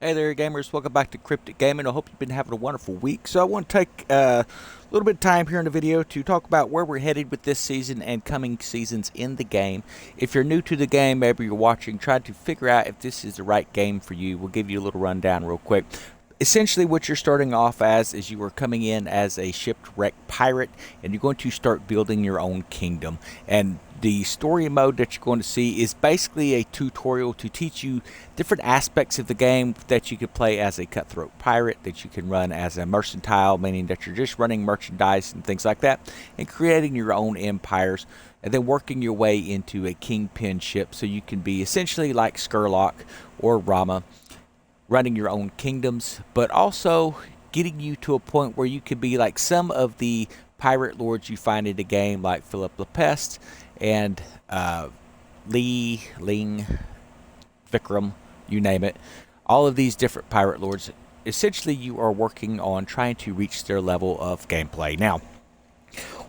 Hey there, gamers. Welcome back to Cryptic Gaming. I hope you've been having a wonderful week. So I want to take a little bit of time here in the video to talk about where we're headed with this season and coming seasons in the game. If you're new to the game, maybe you're watching, try to figure out if this is the right game for you. We'll give you a little rundown real quick. Essentially, what you're starting off as is you are coming in as a shipwrecked pirate, and you're going to start building your own kingdom. And the story mode that you're going to see is basically a tutorial to teach you different aspects of the game that you could play as a cutthroat pirate, that you can run as a mercantile, meaning that you're just running merchandise and things like that, and creating your own empires, and then working your way into a kingpin ship so you can be essentially like Skurlock or Rama, running your own kingdoms, but also getting you to a point where you could be like some of the pirate lords you find in the game, like Philip Lepest and Lee, Ling, Vikram, you name it. All of these different pirate lords, essentially you are working on trying to reach their level of gameplay. Now,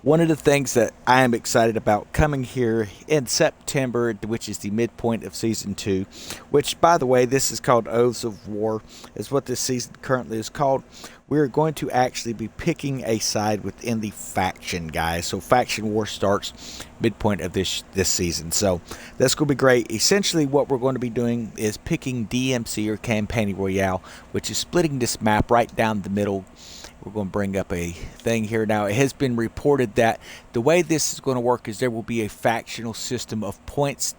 one of the things that I am excited about coming here in September, which is the midpoint of Season 2, which, by the way, this is called Oaths of War, is what this season currently is called. We're going to actually be picking a side within the faction, guys. So Faction War starts midpoint of this season. So that's going to be great. Essentially, what we're going to be doing is picking DMC or Campaign Royale, which is splitting this map right down the middle. We're going to bring up a thing here now. It has been reported that the way this is going to work is there will be a factional system of points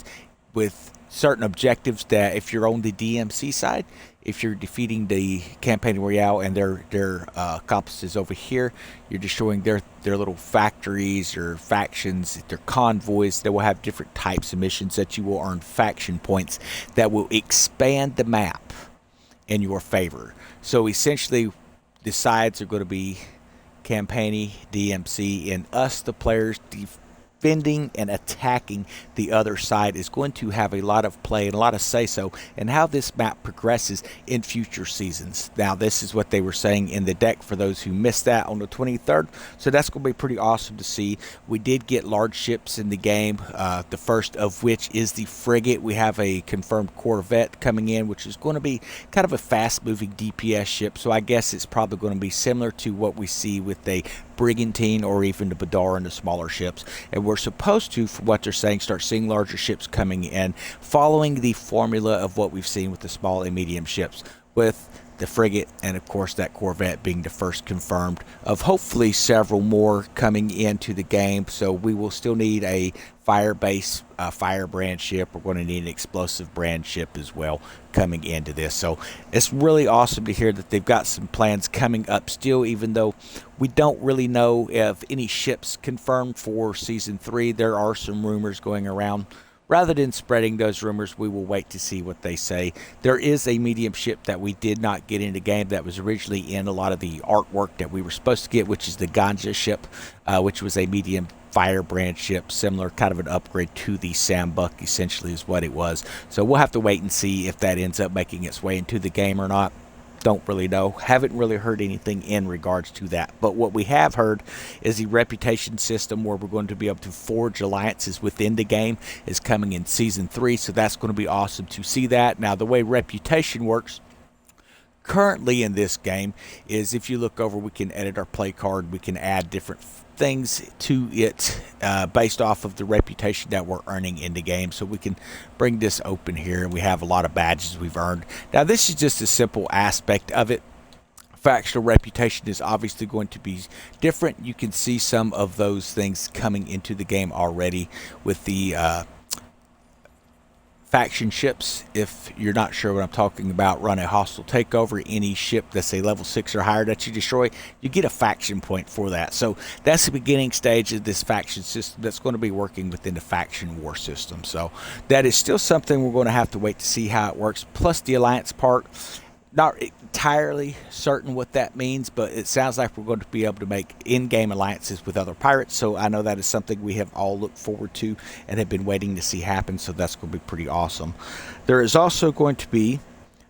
with certain objectives that if you're on the DMC side, if you're defeating the Campaign Royale and their accomplices over here, you're destroying their little factories or factions, their convoys. They will have different types of missions that you will earn faction points that will expand the map in your favor. So essentially, the sides are going to be Campaign, DMC, and us, the players, defending and attacking the other side is going to have a lot of play and a lot of say-so in how this map progresses in future seasons. Now, this is what they were saying in the deck for those who missed that on the 23rd, so that's going to be pretty awesome to see. We did get large ships in the game, the first of which is the frigate. We have a confirmed Corvette coming in, which is going to be kind of a fast-moving DPS ship, so I guess it's probably going to be similar to what we see with a Brigantine or even the Badar and the smaller ships. And we're supposed to, from what they're saying, start seeing larger ships coming in, following the formula of what we've seen with the small and medium ships, with the frigate and of course that Corvette being the first confirmed of hopefully several more coming into the game. So we will still need a fire base, fire brand ship. We're going to need an explosive brand ship as well coming into this. So it's really awesome to hear that they've got some plans coming up still, even though we don't really know if any ships confirmed for Season 3. There are some rumors going around. Rather than spreading those rumors, we will wait to see what they say. There is a medium ship that we did not get in the game that was originally in a lot of the artwork that we were supposed to get, which is the Ganja ship, which was a medium firebrand ship, similar, kind of an upgrade to the Sambuck, essentially is what it was. So we'll have to wait and see if that ends up making its way into the game or not. Don't really know. Haven't really heard anything in regards to that. But what we have heard is the reputation system where we're going to be able to forge alliances within the game is coming in Season 3. So that's going to be awesome to see that. Now, the way reputation works currently in this game is if you look over, we can edit our play card. We can add different things to it based off of the reputation that we're earning in the game. So we can bring this open here, and we have a lot of badges we've earned. Now, this is just a simple aspect of it. Factional reputation is obviously going to be different. You can see some of those things coming into the game already with the faction ships. If you're not sure what I'm talking about, run a hostile takeover. Any ship that's a level 6 or higher that you destroy, you get a faction point for that. So that's the beginning stage of this faction system that's going to be working within the faction war system. So that is still something we're going to have to wait to see how it works. Plus the alliance part, not entirely certain what that means, but it sounds like we're going to be able to make in-game alliances with other pirates. So I know that is something we have all looked forward to and have been waiting to see happen. So that's going to be pretty awesome. There is also going to be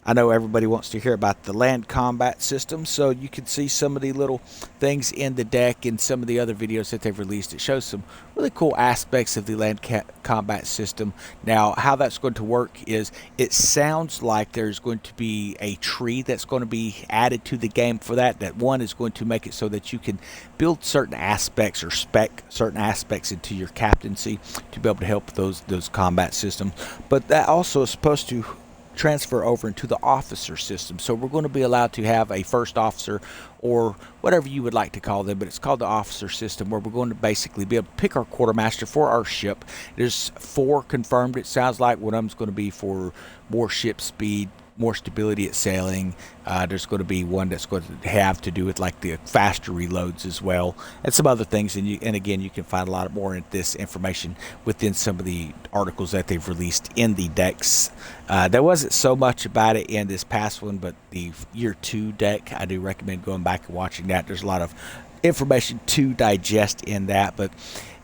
I know everybody wants to hear about the land combat system, so you can see some of the little things in the deck and some of the other videos that they've released. It shows some really cool aspects of the land combat system. Now, how that's going to work is it sounds like there's going to be a tree that's going to be added to the game for that. That one is going to make it so that you can build certain aspects or spec certain aspects into your captaincy to be able to help those combat systems. But that also is supposed to transfer over into the officer system. So we're going to be allowed to have a first officer, or whatever you would like to call them, but it's called the officer system, where we're going to basically be able to pick our quartermaster for our ship. There's 4 confirmed. It sounds like one of them's going to be for more ship speed, more stability at sailing. There's going to be one that's going to have to do with like the faster reloads as well, and some other things. And again, you can find a lot more in this information within some of the articles that they've released in the decks. There wasn't so much about it in this past one, but the year 2 deck, I do recommend going back and watching that. There's a lot of information to digest in that, but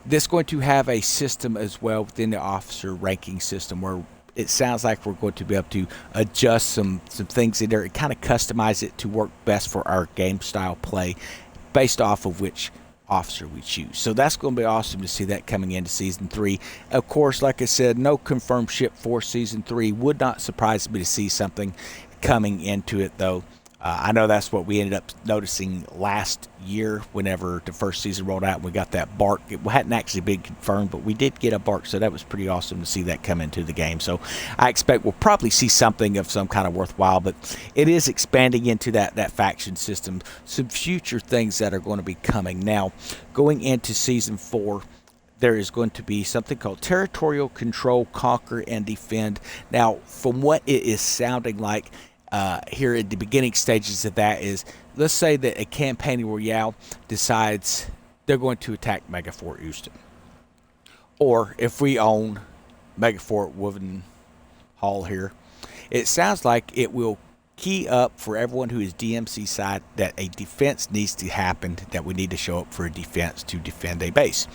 this is going to have a system as well within the officer ranking system, where it sounds like we're going to be able to adjust some things in there and kind of customize it to work best for our game style play based off of which officer we choose. So that's going to be awesome to see that coming into Season 3. Of course, like I said, no confirmed ship for Season 3. Would not surprise me to see something coming into it, though. I know that's what we ended up noticing last year whenever the first season rolled out and we got that bark. It hadn't actually been confirmed, but we did get a bark, so that was pretty awesome to see that come into the game. So I expect we'll probably see something of some kind of worthwhile, but it is expanding into that faction system. Some future things that are going to be coming. Now, going into Season 4, there is going to be something called Territorial Control, Conquer, and Defend. Now, from what it is sounding like, here at the beginning stages of that is, let's say that a campaign royale decides they're going to attack Megafort Houston, or if we own Megafort Wolvenhall here, it sounds like it will key up for everyone who is DMC side that a defense needs to happen, that we need to show up for a defense to defend a base.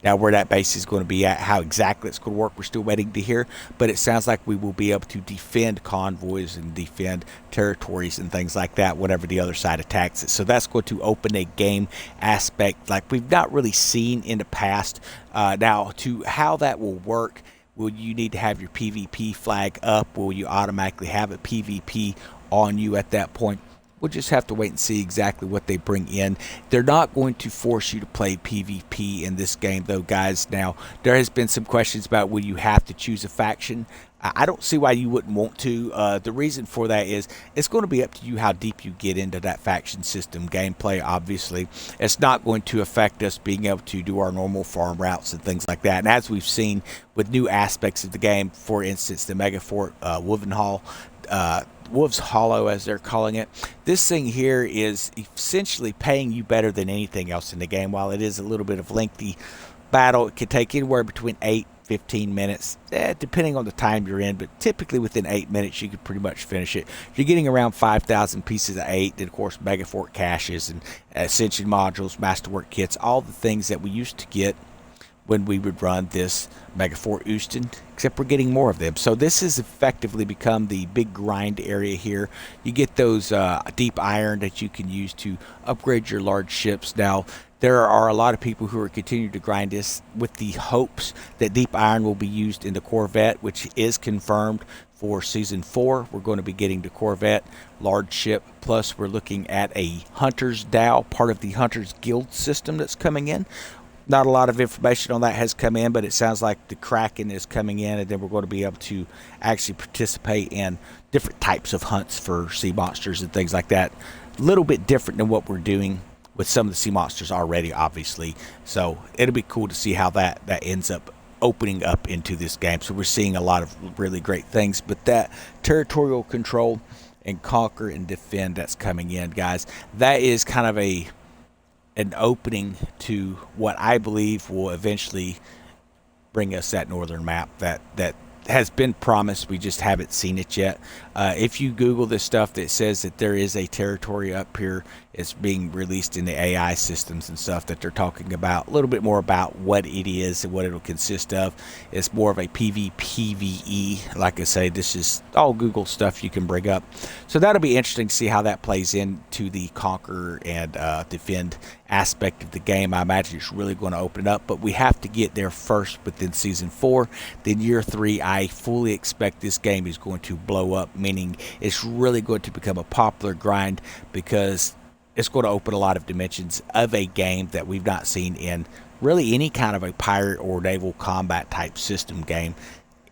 Now, where that base is going to be at, how exactly it's going to work, we're still waiting to hear, but it sounds like we will be able to defend convoys and defend territories and things like that whenever the other side attacks it. So that's going to open a game aspect like we've not really seen in the past. Now, to how that will work, will you need to have your PvP flag up? Will you automatically have a PvP on you at that point? We'll just have to wait and see exactly what they bring in. They're not going to force you to play PvP in this game, though, guys. Now, there has been some questions about will you have to choose a faction. I don't see why you wouldn't want to. The reason for that is it's going to be up to you how deep you get into that faction system gameplay, obviously. It's not going to affect us being able to do our normal farm routes and things like that. And as we've seen with new aspects of the game, for instance, the Megafort Wolvenhall, Wolves Hollow, as they're calling it. This thing here is essentially paying you better than anything else in the game. While it is a little bit of lengthy battle, it could take anywhere between 8-15 minutes, depending on the time you're in, but typically within 8 minutes you could pretty much finish it. You're getting around 5,000 pieces of 8, and of course Megafort caches and Ascension modules, Masterwork kits, all the things that we used to get when we would run this Megafort Houston, except we're getting more of them. So this has effectively become the big grind area here. You get those deep iron that you can use to upgrade your large ships. Now, there are a lot of people who are continuing to grind this with the hopes that deep iron will be used in the Corvette, which is confirmed for Season 4. We're going to be getting the Corvette large ship, plus we're looking at a Hunter's Dhow, part of the Hunter's Guild system that's coming in. Not a lot of information on that has come in, but it sounds like the Kraken is coming in, and then we're going to be able to actually participate in different types of hunts for sea monsters and things like that. A little bit different than what we're doing with some of the sea monsters already, obviously. So it'll be cool to see how that ends up opening up into this game. So we're seeing a lot of really great things, but that territorial control and conquer and defend that's coming in, guys, that is kind of an opening to what I believe will eventually bring us that northern map that has been promised. We just haven't seen it yet. If you Google this stuff, that says that there is a territory up here. It's being released in the AI systems and stuff that they're talking about. A little bit more about what it is and what it'll consist of. It's more of a PvPvE. Like I say, this is all Google stuff you can bring up. So that'll be interesting to see how that plays into the conquer and defend aspect of the game. I imagine it's really going to open it up, but we have to get there first within Season 4. Then Year 3, I fully expect this game is going to blow up, meaning it's really going to become a popular grind, because it's going to open a lot of dimensions of a game that we've not seen in really any kind of a pirate or naval combat type system game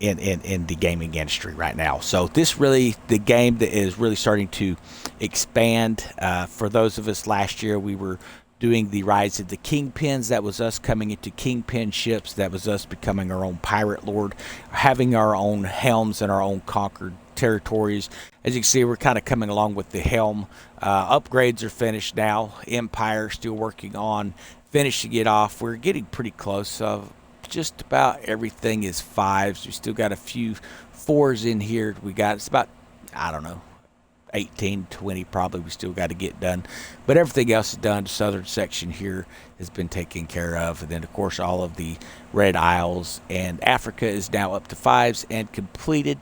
in the gaming industry right now. So this really, the game that is really starting to expand. For those of us last year, we were doing the Rise of the Kingpins. That was us coming into Kingpin ships. That was us becoming our own pirate lord, having our own helms and our own conquered territories. As you can see, we're kind of coming along with the helm. Upgrades are finished now. Empire still working on finishing it off. We're getting pretty close. Just about everything is 5s. We still got a few 4s in here. It's about, I don't know, 18, 20 probably we still got to get done, but everything else is done. The southern section here has been taken care of, and then of course all of the Red Isles and Africa is now up to 5s and completed.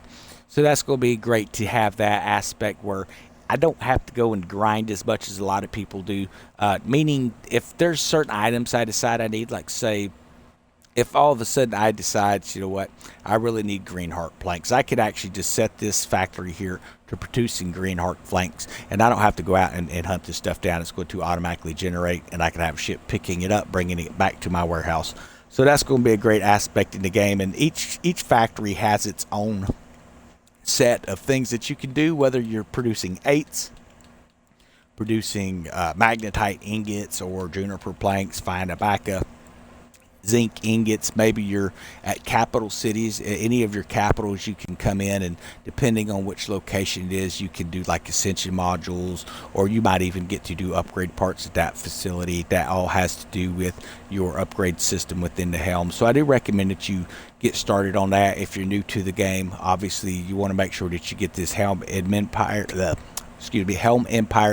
So that's going to be great to have that aspect where I don't have to go and grind as much as a lot of people do, meaning if there's certain items I decide I need, like say if all of a sudden I decide, you know what, I really need Greenheart planks, I could actually just set this factory here to producing Greenheart planks, and I don't have to go out and hunt this stuff down. It's going to automatically generate, and I can have a ship picking it up, bringing it back to my warehouse. So that's going to be a great aspect in the game, and each factory has its own set of things that you can do, whether you're producing 8s, producing magnetite ingots, or juniper planks, find a backup zinc ingots. Maybe you're at capital cities, any of your capitals, you can come in, and depending on which location it is, you can do like ascension modules, or you might even get to do upgrade parts at that facility. That all has to do with your upgrade system within the helm. So I do recommend that you get started on that. If you're new to the game, obviously you want to make sure that you get this Helm Empire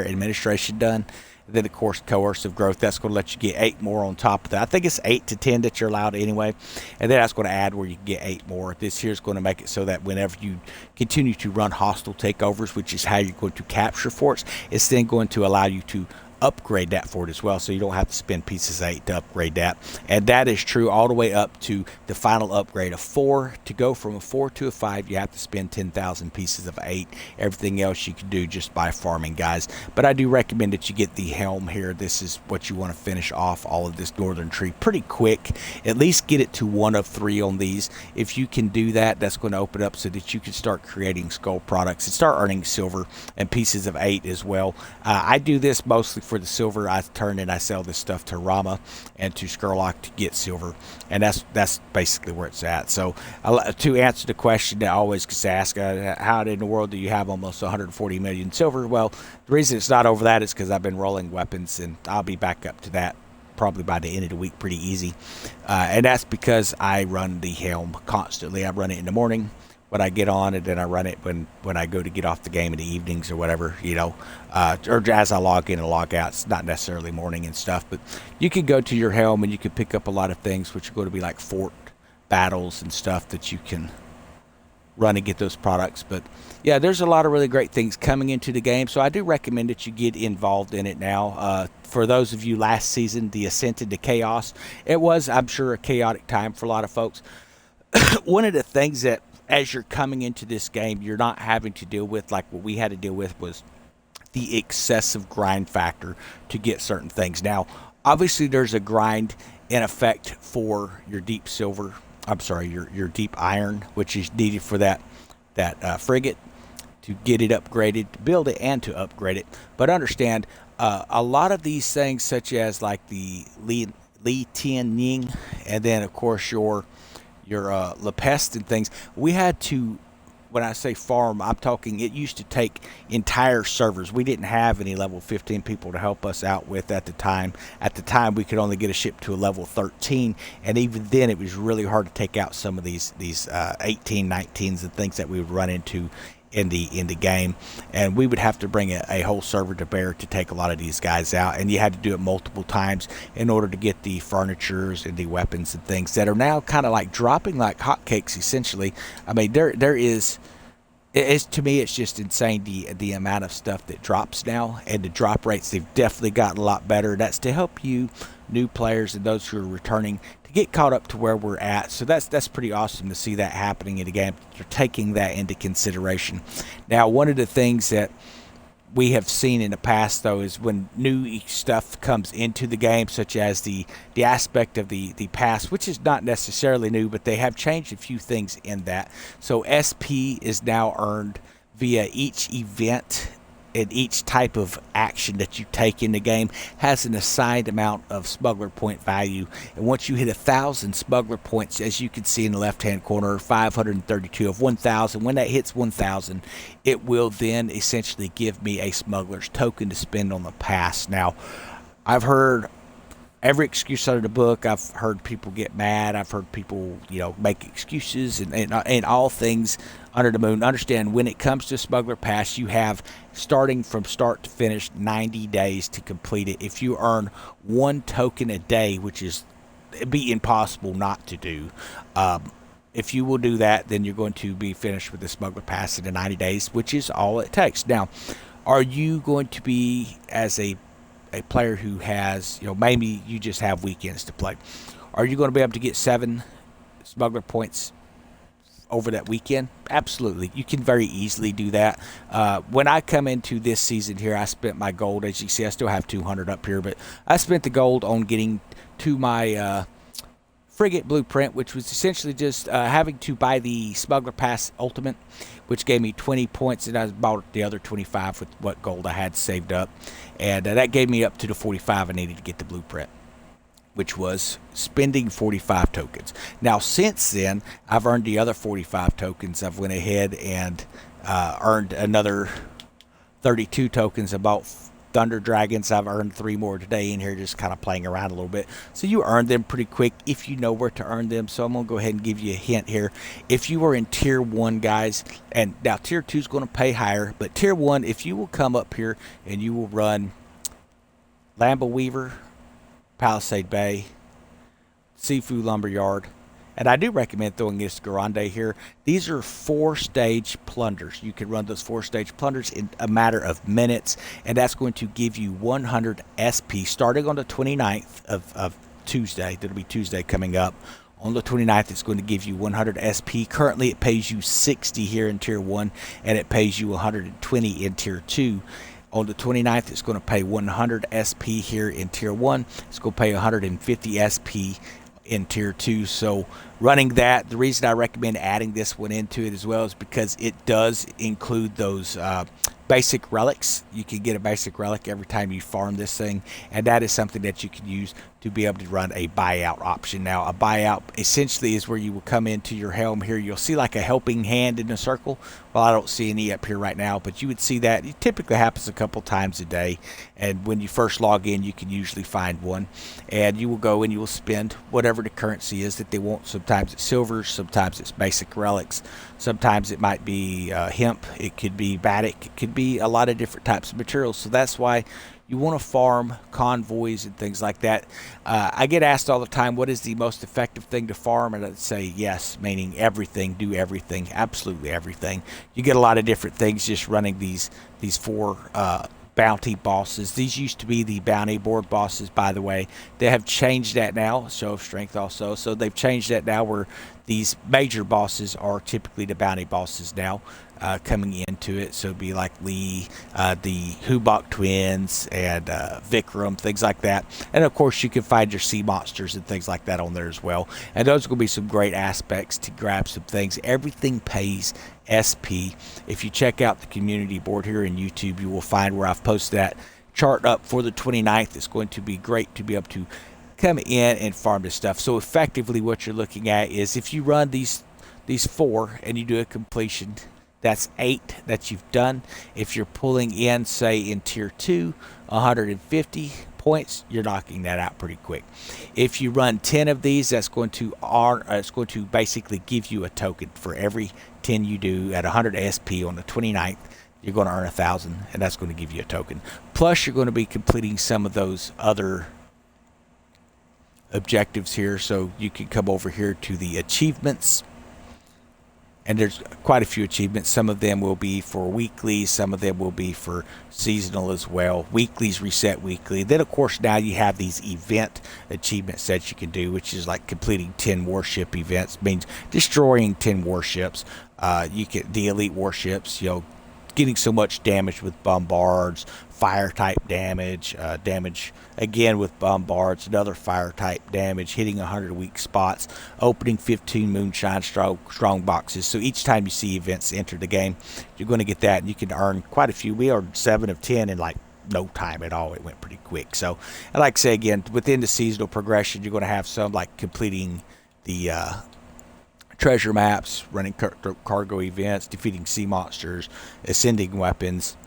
administration done. Then of course coercive growth, that's going to let you get 8 more on top of that. I think it's 8 to 10 that you're allowed anyway, and then that's going to add where you can get 8 more. This here is going to make it so that whenever you continue to run hostile takeovers, which is how you're going to capture forts, it's then going to allow you to upgrade that fort as well, so you don't have to spend pieces of 8 to upgrade that. And that is true all the way up to the final upgrade of 4. To go from a 4 to a 5, you have to spend 10,000 pieces of 8. Everything else you can do just by farming, guys. But I do recommend that you get the helm here. This is what you want to finish off all of this northern tree pretty quick. At least get it to 1 of 3 on these. If you can do that, that's going to open up so that you can start creating skull products and start earning silver and pieces of 8 as well. I do this mostly for the silver. I turn and I sell this stuff to Rama and to Skurlock to get silver, and that's basically where it's at. So to answer the question that I always gets asked, how in the world do you have almost 140 million silver? Well, the reason it's not over that is because I've been rolling weapons, and I'll be back up to that probably by the end of the week pretty easy, and that's because I run the helm constantly. I run it in the morning when I get on, and then I run it when I go to get off the game in the evenings or whatever, you know, or as I log in and log out. It's not necessarily morning and stuff, but you can go to your helm and you can pick up a lot of things, which are going to be like fort battles and stuff that you can run and get those products. But yeah, there's a lot of really great things coming into the game, so I do recommend that you get involved in it now. For those of you last season, the Ascent into Chaos, it was, I'm sure, a chaotic time for a lot of folks. One of the things that as you're coming into this game, you're not having to deal with, like what we had to deal with, was the excessive grind factor to get certain things. Now, obviously, there's a grind in effect for your deep silver. I'm sorry, your deep iron, which is needed for that frigate to get it upgraded, to build it, and to upgrade it. But understand, a lot of these things, such as like the Li Tian Ying, and then of course your Lepest and things, we had to, when I say farm, I'm talking it used to take entire servers. We didn't have any level 15 people to help us out with at the time. At the time, we could only get a ship to a level 13, and even then, it was really hard to take out some of these 18, 19s and things that we would run into in the game, and we would have to bring a whole server to bear to take a lot of these guys out, and you had to do it multiple times in order to get the furnitures and the weapons and things that are now kind of like dropping like hotcakes essentially. I mean, there is, it's, to me, it's just insane the amount of stuff that drops now, and the drop rates, they've definitely gotten a lot better. That's to help you new players and those who are returning to get caught up to where we're at. So that's pretty awesome to see that happening in the game. They're taking that into consideration. Now, one of the things that we have seen in the past, though, is when new stuff comes into the game, such as the aspect of the pass, which is not necessarily new, but they have changed a few things in that. So SP is now earned via each event, and each type of action that you take in the game has an assigned amount of smuggler point value. And once you hit 1,000 smuggler points, as you can see in the left hand corner, 532 of 1,000, when that hits 1,000, it will then essentially give me a smuggler's token to spend on the pass. Now, I've heard every excuse under the book. I've heard people get mad. I've heard people, make excuses and all things under the moon. Understand, when it comes to Smuggler Pass, you have, starting from start to finish, 90 days to complete it. If you earn 1 token a day, which is, it'd be impossible not to do, if you will do that, then you're going to be finished with the Smuggler Pass in the 90 days, which is all it takes. Now, are you going to be, as a player who has, maybe you just have weekends to play, are you going to be able to get 7 smuggler points over that weekend? Absolutely. You can very easily do that. When I come into this season here, I spent my gold. As you see, I still have 200 up here, but I spent the gold on getting to my frigate blueprint, which was essentially just having to buy the Smuggler Pass Ultimate, which gave me 20 points, and I bought the other 25 with what gold I had saved up, and that gave me up to the 45 I needed to get the blueprint, which was spending 45 tokens. Now, since then, I've earned the other 45 tokens. I've went ahead and earned another 32 tokens. I bought Thunder Dragons. I've earned 3 more today in here, just kind of playing around a little bit. So you earn them pretty quick if you know where to earn them. So I'm going to go ahead and give you a hint here. If you are in Tier 1, guys, and now Tier 2 is going to pay higher, but Tier 1, if you will come up here and you will run Lambo Weaver, Palisade Bay, Seafood Lumberyard, and I do recommend throwing this Grande here. These are 4-stage plunders. You can run those 4-stage plunders in a matter of minutes, and that's going to give you 100 SP starting on the 29th of Tuesday. That'll be Tuesday coming up. On the 29th, it's going to give you 100 SP. Currently, it pays you 60 here in Tier 1, and it pays you 120 in Tier 2. On the 29th, it's going to pay 100 SP here in Tier 1. It's going to pay 150 SP in Tier 2. So running that, the reason I recommend adding this one into it as well is because it does include those basic relics. You can get a basic relic every time you farm this thing, and that is something that you can use to be able to run a buyout option. Now, a buyout essentially is where you will come into your helm here. You'll see like a helping hand in a circle. Well, I don't see any up here right now, but you would see that. It typically happens a couple times a day, and when you first log in, you can usually find one, and you will go and you will spend whatever the currency is that they want. Sometimes it's silver, sometimes it's basic relics, sometimes it might be hemp, it could be batik, it could be a lot of different types of materials. So that's why you want to farm convoys and things like that. I get asked all the time, what is the most effective thing to farm? And I'd say yes, meaning everything. Do everything, absolutely everything. You get a lot of different things just running these 4 bounty bosses. These used to be the bounty board bosses, by the way. They have changed that now. Show of Strength also. So they've changed that now where these major bosses are typically the bounty bosses now. Coming into it, so it'd be like Lee, the Hubok twins, and Vikram, things like that. And of course, you can find your sea monsters and things like that on there as well. And those are going to be some great aspects to grab some things. Everything pays SP. If you check out the community board here in YouTube, you will find where I've posted that chart up for the 29th. It's going to be great to be able to come in and farm this stuff. So effectively, what you're looking at is if you run these 4 and you do a completion That's 8 that you've done. If you're pulling in, say, in Tier 2, 150 points, you're knocking that out pretty quick. If you run 10 of these, that's going to it's going to basically give you a token for every 10 you do at 100 SP on the 29th. You're going to earn 1,000, and that's going to give you a token. Plus, you're going to be completing some of those other objectives here. So you can come over here to the achievements. And there's quite a few achievements. Some of them will be for weekly. Some of them will be for seasonal as well. Weeklies reset weekly. Then, of course, now you have these event achievements that you can do, which is like completing 10 warship events. Means destroying 10 warships. You get the elite warships, getting so much damage with bombards, fire type damage, damage again with bombards, another fire type damage, hitting 100 weak spots, opening 15 moonshine strong boxes. So each time you see events enter the game, you're going to get that, and you can earn quite a few. We earned 7 of 10 in like no time at all. It went pretty quick. So, and like I say again, within the seasonal progression, you're going to have some like completing the treasure maps, running cargo events, defeating sea monsters, ascending weapons,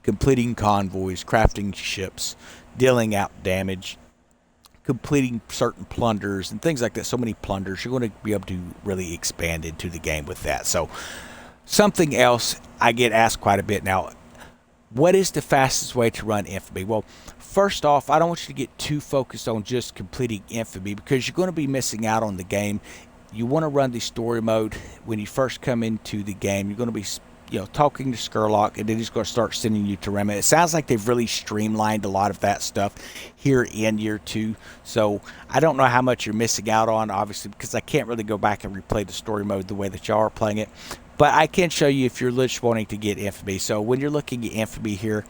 completing convoys, crafting ships, dealing out damage, completing certain plunders and things like that. So many plunders. You're going to be able to really expand into the game with that. So something else I get asked quite a bit now, what is the fastest way to run Infamy? Well, first off, I don't want you to get too focused on just completing Infamy, because you're going to be missing out on the game. You want to run the story mode when you first come into the game. You're going to be talking to Skurlock, and then he's going to start sending you to Rema. It sounds like they've really streamlined a lot of that stuff here in year 2. So I don't know how much you're missing out on, obviously, because I can't really go back and replay the story mode the way that y'all are playing it. But I can show you if you're just wanting to get Infamy. So when you're looking at Infamy here,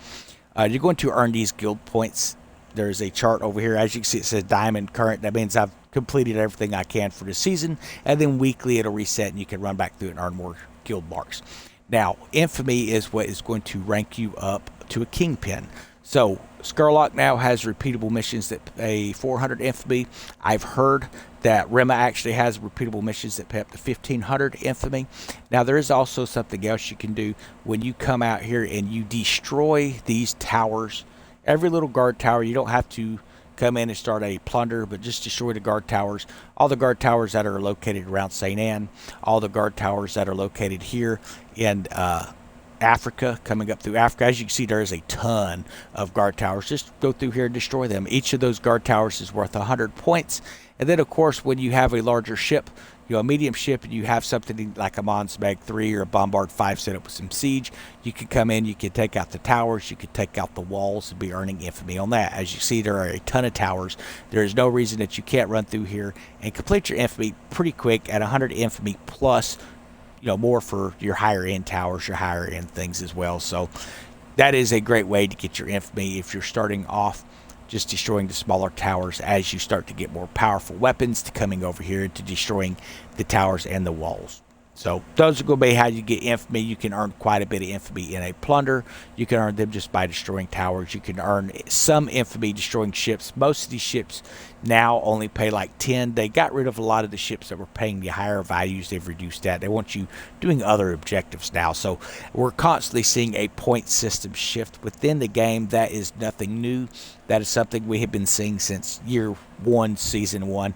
you're going to earn these guild points. There's a chart over here. As you can see, it says Diamond Current. That means I've completed everything I can for the season. And then weekly, it'll reset, and you can run back through it and earn more guild marks. Now, Infamy is what is going to rank you up to a Kingpin. So, Skurlock now has repeatable missions that pay 400 Infamy. I've heard that Rema actually has repeatable missions that pay up to 1,500 Infamy. Now, there is also something else you can do when you come out here and you destroy these towers. Every little guard tower, you don't have to come in and start a plunder, but just destroy the guard towers. All the guard towers that are located around St. Anne, all the guard towers that are located here in Africa, coming up through Africa. As you can see, there is a ton of guard towers. Just go through here and destroy them. Each of those guard towers is worth 100 points. And then, of course, when you have a larger ship, a medium ship, and you have something like a Mons Mag 3 or a Bombard 5 set up with some siege, you can come in, you can take out the towers, you can take out the walls, and be earning Infamy on that. As you see, there are a ton of towers. There is no reason that you can't run through here and complete your Infamy pretty quick at 100 Infamy plus, more for your higher end towers, your higher end things as well. So that is a great way to get your Infamy if you're starting off just destroying the smaller towers, as you start to get more powerful weapons to coming over here to destroying the towers and the walls. So those are going to be how you get Infamy. You can earn quite a bit of Infamy in a plunder. You can earn them just by destroying towers. You can earn some Infamy destroying ships. Most of these ships now only pay like 10. They got rid of a lot of the ships that were paying the higher values. They've reduced that. They want you doing other objectives now. So we're constantly seeing a point system shift within the game. That is nothing new. That is something we have been seeing since year 1, season 1.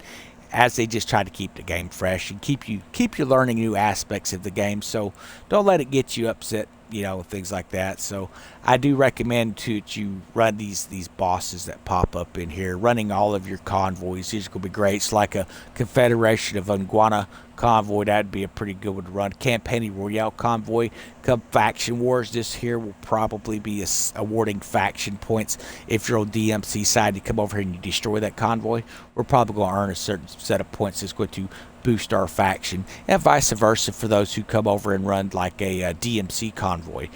As they just try to keep the game fresh and keep you learning new aspects of the game. So don't let it get you upset, things like that. So I do recommend that you run these bosses that pop up in here, running all of your convoys. These are going to be great. It's like a Confederation of Iguana convoy. That'd be a pretty good one to run. Campaign Royale convoy. Come Faction Wars, this here will probably be awarding faction points. If you're on DMC side, you come over here and you destroy that convoy, we're probably going to earn a certain set of points that's going to boost our faction, and vice versa for those who come over and run like a DMC convoy,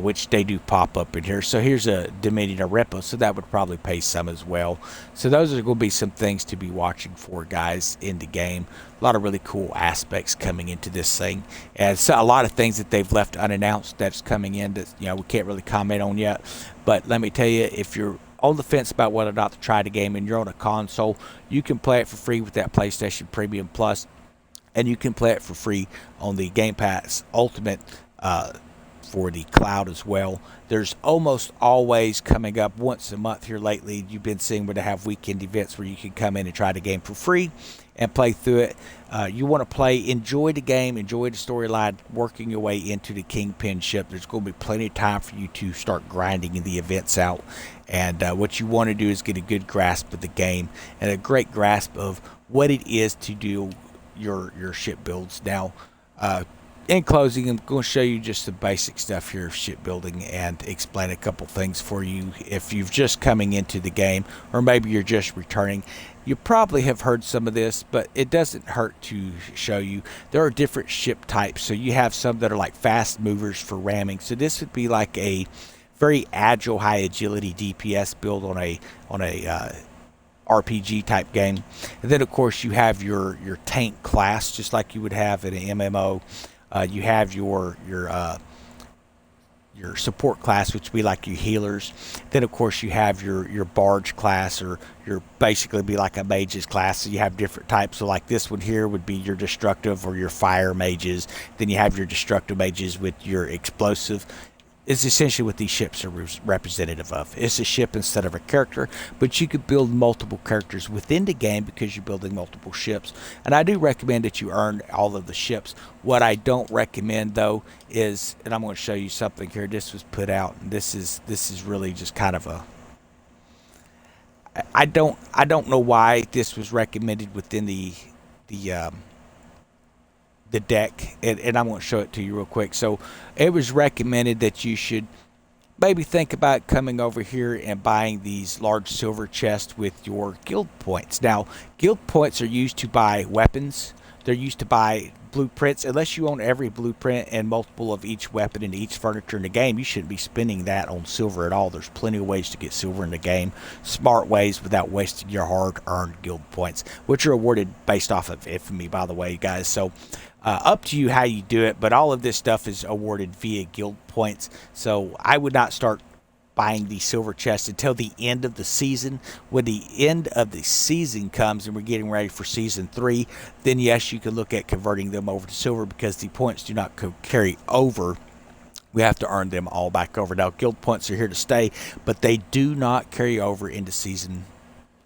which they do pop up in here. So here's a Dominion Arepa, so that would probably pay some as well. So those are going to be some things to be watching for, guys, in the game. A lot of really cool aspects coming into this thing, and so a lot of things that they've left unannounced that's coming in that we can't really comment on yet. But let me tell you, if you're on the fence about whether or not to try the game and you're on a console, you can play it for free with that PlayStation Premium Plus. and you can play it for free on the Game Pass Ultimate for the cloud as well. There's almost always coming up once a month here lately. You've been seeing where they have weekend events where you can come in and try the game for free and play through it. You want to play, enjoy the game, enjoy the storyline, working your way into the Kingpin ship. There's going to be plenty of time for you to start grinding the events out. And what you want to do is get a good grasp of the game and a great grasp of what it is to do your ship builds. Now, in closing, I'm going to show you just the basic stuff here of shipbuilding and explain a couple things for you. If you've just coming into the game, or maybe you're just returning, you probably have heard some of this, but it doesn't hurt to show you. There are different ship types. So you have some that are like fast movers for ramming. So this would be like a very agile, high agility DPS build on a RPG type game. And then of course you have your tank class, just like you would have in an MMO. You have your support class, which would be like your healers. Then of course you have your barge class, or your basically be like a mages class. So you have different types. So like this one here would be your destructive or your fire mages. Then you have your destructive mages with your explosive. Is essentially what these ships are representative of. It's a ship instead of a character, but you could build multiple characters within the game because you're building multiple ships. And I do recommend that you earn all of the ships. What I don't recommend though is, and I'm going to show you something here. This was put out, and this is really just kind of a. I don't know why this was recommended within the deck, and I'm going to show it to you real quick. So it was recommended that you should maybe think about coming over here and buying these large silver chests with your guild points. Now, guild points are used to buy weapons. They're used to buy blueprints. Unless you own every blueprint and multiple of each weapon and each furniture in the game, you shouldn't be spending that on silver at all. There's plenty of ways to get silver in the game, smart ways without wasting your hard-earned guild points, which are awarded based off of infamy, by the way, guys. So up to you how you do it, but all of this stuff is awarded via guild points. So I would not start buying the silver chests until the end of the season. When the end of the season comes and we're getting ready for season 3, then yes, you can look at converting them over to silver, because the points do not carry over. We have to earn them all back over. Now, guild points are here to stay, but they do not carry over into season,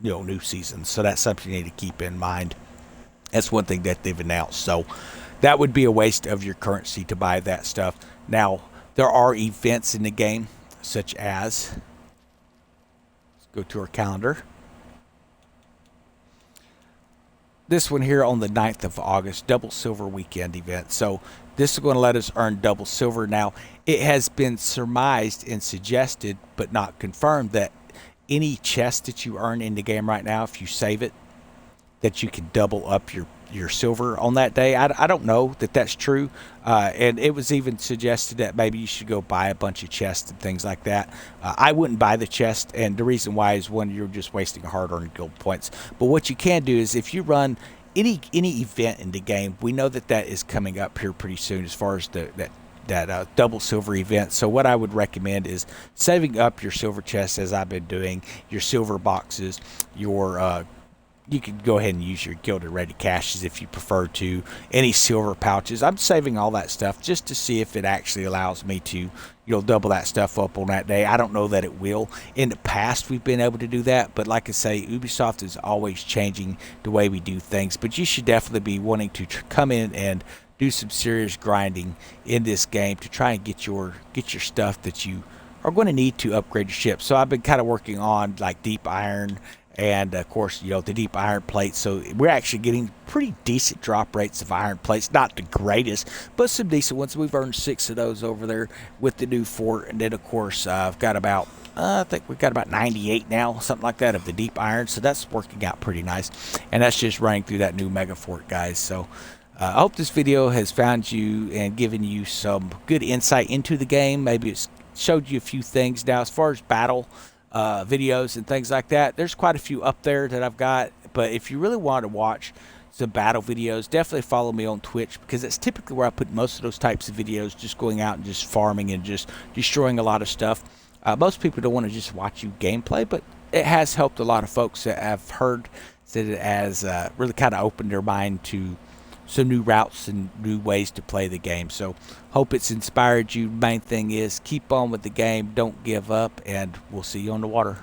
new seasons. So that's something you need to keep in mind. That's one thing that they've announced. So that would be a waste of your currency to buy that stuff. Now, there are events in the game, such as, let's go to our calendar. This one here on the 9th of August, double silver weekend event. So this is going to let us earn double silver. Now, it has been surmised and suggested, but not confirmed, that any chest that you earn in the game right now, if you save it, that you can double up your silver on that day. I don't know that that's true, and it was even suggested that maybe you should go buy a bunch of chests and things like that. I wouldn't buy the chest, and the reason why is, one, you're just wasting hard-earned guild points. But what you can do is, if you run any event in the game, we know that is coming up here pretty soon as far as that double silver event. So what I would recommend is saving up your silver chests, as I've been doing, your silver boxes, your you can go ahead and use your gilded ready caches if you prefer to, any silver pouches. I'm saving all that stuff just to see if it actually allows me to, double that stuff up on that day. I don't know that it will. In the past, we've been able to do that, but like I say, Ubisoft is always changing the way we do things. But you should definitely be wanting to come in and do some serious grinding in this game to try and get your stuff that you are going to need to upgrade your ship. So I've been kind of working on like deep iron, and of course, the deep iron plates. So we're actually getting pretty decent drop rates of iron plates. Not the greatest, but some decent ones. We've earned 6 of those over there with the new fort. And then, of course, I've got about, I think we've got about 98 now, something like that, of the deep iron. So that's working out pretty nice. And that's just running through that new mega fort, guys. So I hope this video has found you and given you some good insight into the game. Maybe it's showed you a few things. Now, as far as battle videos and things like that, there's quite a few up there that I've got. But if you really want to watch some battle videos, definitely follow me on Twitch, because that's typically where I put most of those types of videos, just going out and just farming and just destroying a lot of stuff. Most people don't want to just watch you gameplay, but it has helped a lot of folks that I've heard that it has really kind of opened their mind to some new routes and new ways to play the game. So hope it's inspired you. Main thing is keep on with the game, don't give up, and we'll see you on the water.